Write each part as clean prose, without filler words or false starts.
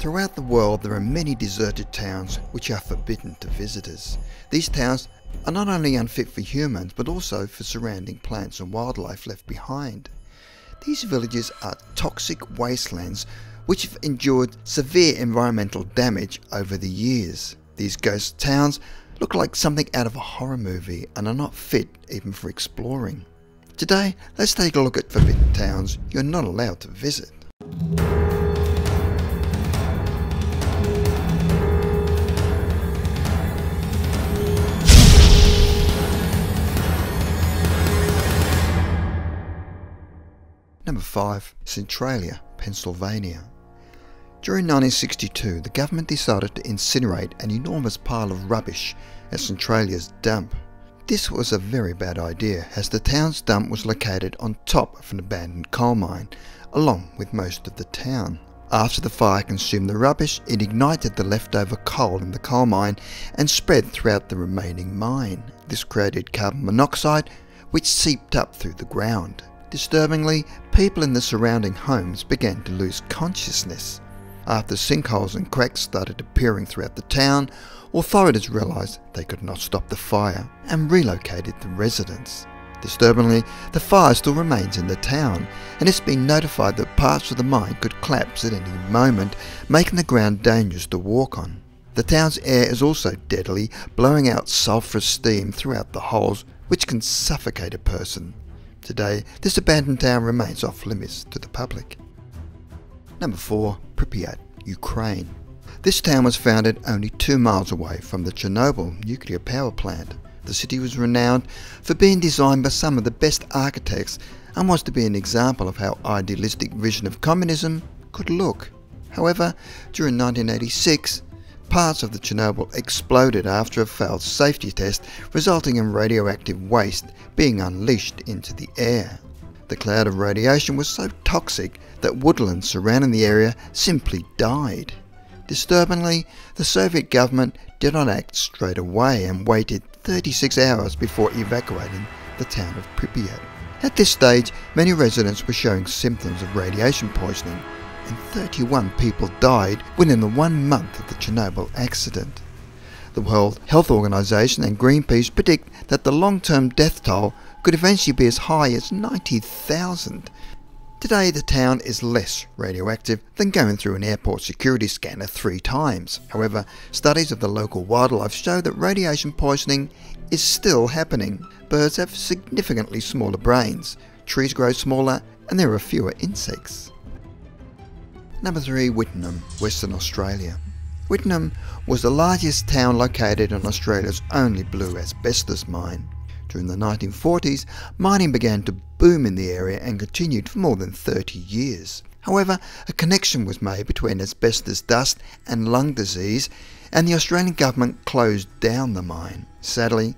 Throughout the world there are many deserted towns which are forbidden to visitors. These towns are not only unfit for humans but also for surrounding plants and wildlife left behind. These villages are toxic wastelands which have endured severe environmental damage over the years. These ghost towns look like something out of a horror movie and are not fit even for exploring. Today, let's take a look at forbidden towns you're not allowed to visit. Number 5. Centralia, Pennsylvania. During 1962, the government decided to incinerate an enormous pile of rubbish at Centralia's dump. This was a very bad idea, as the town's dump was located on top of an abandoned coal mine, along with most of the town. After the fire consumed the rubbish, it ignited the leftover coal in the coal mine and spread throughout the remaining mine. This created carbon monoxide, which seeped up through the ground. Disturbingly, people in the surrounding homes began to lose consciousness. After sinkholes and cracks started appearing throughout the town, authorities realised they could not stop the fire and relocated the residents. Disturbingly, the fire still remains in the town, and it's been notified that parts of the mine could collapse at any moment, making the ground dangerous to walk on. The town's air is also deadly, blowing out sulphurous steam throughout the holes, which can suffocate a person. Today, this abandoned town remains off limits to the public. Number 4. Pripyat, Ukraine. This town was founded only 2 miles away from the Chernobyl nuclear power plant. The city was renowned for being designed by some of the best architects and was to be an example of how idealistic vision of communism could look. However, during 1986, parts of the Chernobyl exploded after a failed safety test, resulting in radioactive waste being unleashed into the air. The cloud of radiation was so toxic that woodlands surrounding the area simply died. Disturbingly, the Soviet government did not act straight away and waited 36 hours before evacuating the town of Pripyat. At this stage, many residents were showing symptoms of radiation poisoning, and 31 people died within the 1 month of the Chernobyl accident. The World Health Organization and Greenpeace predict that the long-term death toll could eventually be as high as 90,000. Today the town is less radioactive than going through an airport security scanner 3 times. However, studies of the local wildlife show that radiation poisoning is still happening. Birds have significantly smaller brains, trees grow smaller, and there are fewer insects. Number 3. Wittenoom, Western Australia. Wittenoom was the largest town located on Australia's only blue asbestos mine. During the 1940s, mining began to boom in the area and continued for more than 30 years. However, a connection was made between asbestos dust and lung disease, and the Australian government closed down the mine. Sadly,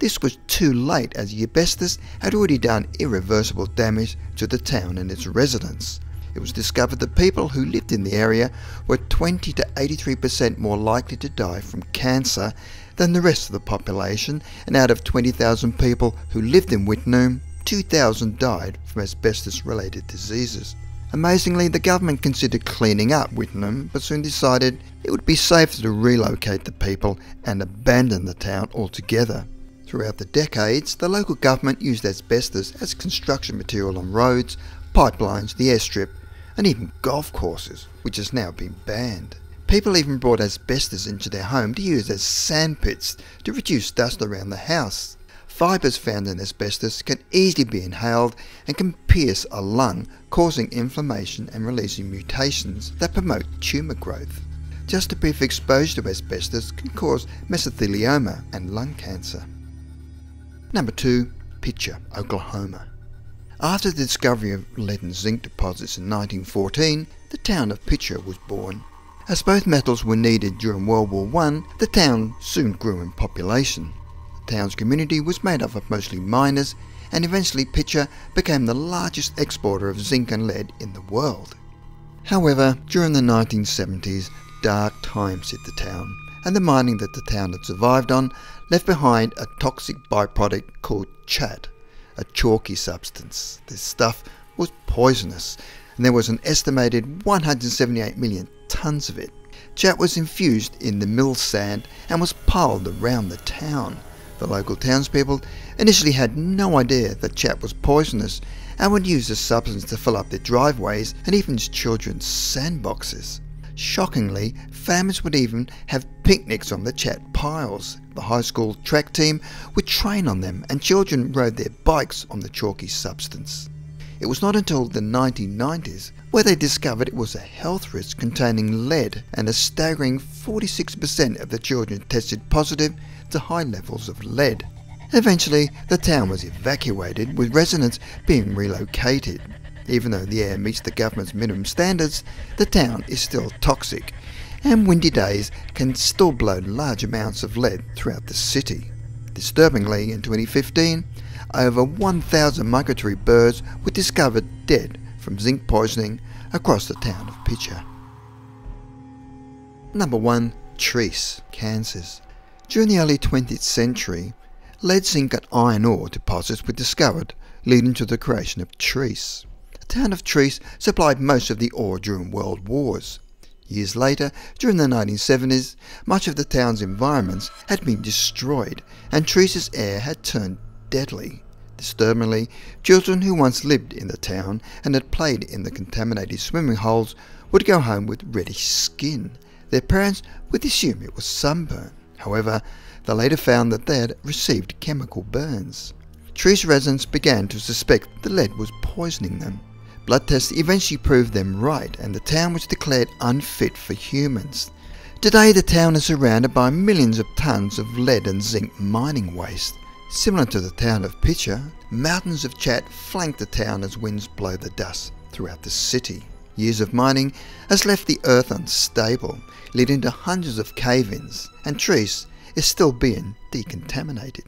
this was too late, as the asbestos had already done irreversible damage to the town and its residents. It was discovered that people who lived in the area were 20 to 83% more likely to die from cancer than the rest of the population, and out of 20,000 people who lived in Wittenoom, 2,000 died from asbestos-related diseases. Amazingly, the government considered cleaning up Wittenoom, but soon decided it would be safer to relocate the people and abandon the town altogether. Throughout the decades, the local government used asbestos as construction material on roads, pipelines, the airstrip, and even golf courses, which has now been banned. People even brought asbestos into their home to use as sandpits to reduce dust around the house. Fibres found in asbestos can easily be inhaled and can pierce a lung, causing inflammation and releasing mutations that promote tumour growth. Just a brief exposure to asbestos can cause mesothelioma and lung cancer. Number 2. Pitcher, Oklahoma. After the discovery of lead and zinc deposits in 1914, the town of Pitcher was born. As both metals were needed during World War I, the town soon grew in population. The town's community was made up of mostly miners, and eventually Pitcher became the largest exporter of zinc and lead in the world. However, during the 1970s, dark times hit the town, and the mining that the town had survived on left behind a toxic byproduct called chat, a chalky substance. This stuff was poisonous, and there was an estimated 178 million tons of it. Chat was infused in the mill sand and was piled around the town. The local townspeople initially had no idea that chat was poisonous and would use the substance to fill up their driveways and even children's sandboxes. Shockingly, families would even have picnics on the chat piles. The high school track team would train on them and children rode their bikes on the chalky substance. It was not until the 1990s where they discovered it was a health risk containing lead, and a staggering 46% of the children tested positive to high levels of lead. Eventually, the town was evacuated, with residents being relocated. Even though the air meets the government's minimum standards, the town is still toxic, and windy days can still blow large amounts of lead throughout the city. Disturbingly, in 2015, over 1,000 migratory birds were discovered dead from zinc poisoning across the town of Pripyat. Number 1. Trace cancers. During the early 20th century, lead, zinc and iron ore deposits were discovered, leading to the creation of Trace. The town of Trace supplied most of the ore during world wars. Years later, during the 1970s, much of the town's environments had been destroyed and Trace's air had turned deadly. Disturbingly, children who once lived in the town and had played in the contaminated swimming holes would go home with reddish skin. Their parents would assume it was sunburn. However, they later found that they had received chemical burns. Trace residents began to suspect the lead was poisoning them. Blood tests eventually proved them right, and the town was declared unfit for humans. Today, the town is surrounded by millions of tons of lead and zinc mining waste. Similar to the town of Pripyat, mountains of chat flank the town as winds blow the dust throughout the city. Years of mining has left the earth unstable, leading to hundreds of cave-ins, and Trace is still being decontaminated.